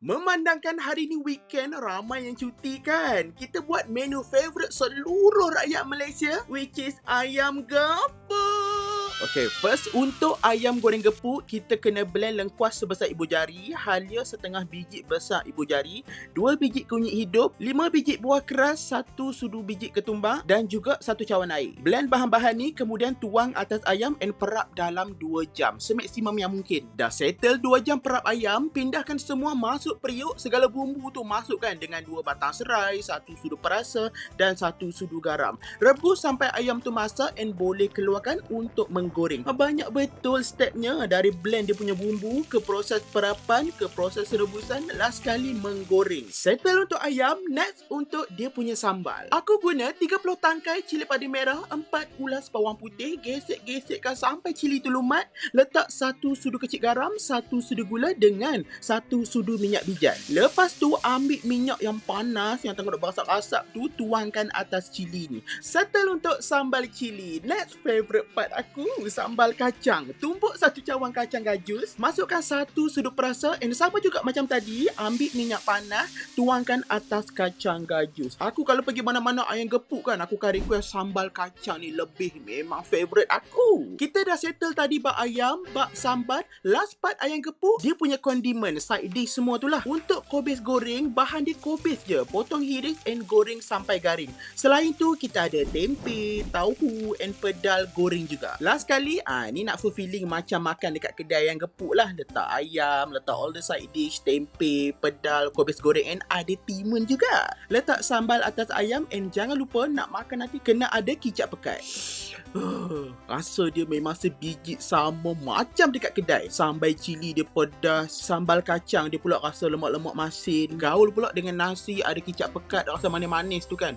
Memandangkan hari ni weekend, ramai yang cuti kan? Kita buat menu favourite seluruh rakyat Malaysia, which is ayam gepuk. Okay, first untuk ayam goreng gepuk, kita kena blend lengkuas sebesar ibu jari, halia setengah biji besar ibu jari, 2 biji kunyit hidup, 5 biji buah keras, 1 sudu biji ketumbar dan juga 1 cawan air. Blend bahan-bahan ni, kemudian tuang atas ayam and perap dalam 2 jam, semaksimum yang mungkin. Dah settle 2 jam perap ayam, pindahkan semua masuk periuk, segala bumbu tu masukkan dengan 2 batang serai, 1 sudu perasa dan 1 sudu garam. Rebus sampai ayam tu masak and boleh keluarkan untuk menggoreng. Banyak betul stepnya, dari blend dia punya bumbu, ke proses perapan, ke proses rebusan, last kali menggoreng. Settle untuk ayam, next untuk dia punya sambal. Aku guna 30 tangkai cili padi merah, 4 ulas bawang putih, gesek-gesekkan sampai cili tu lumat, letak 1 sudu kecil garam, 1 sudu gula dengan 1 sudu minyak bijan. Lepas tu ambil minyak yang panas yang tengah berasak-asak tu, tuangkan atas cili ni. Settle untuk sambal cili. Next favorite part aku, sambal kacang. Tumbuk 1 cawan kacang gajus, masukkan 1 sudu perasa and sama juga macam tadi, ambil minyak panas, tuangkan atas kacang gajus. Aku kalau pergi mana-mana ayam gepuk kan, aku akan request sambal kacang ni lebih, memang favorite aku. Kita dah settle tadi bak ayam, bak sambal, last part ayam gepuk, dia punya condiment, side dish semua tu lah. Untuk kobis goreng, bahan dia kobis je, potong hiris and goreng sampai garing. Selain tu, kita ada tempe, tauhu and pedal goreng juga. Last kali, ni nak fulfilling macam makan dekat kedai yang gepuk lah. Letak ayam, letak all the side dish, tempe, pedal, kobis goreng and ada timun juga. Letak sambal atas ayam and jangan lupa nak makan nanti kena ada kicap pekat. Rasa dia memang sebiji sama macam dekat kedai. Sambal cili dia pedas, sambal kacang dia pula rasa lemak-lemak masin. Gaul pula dengan nasi, ada kicap pekat rasa manis-manis tu kan.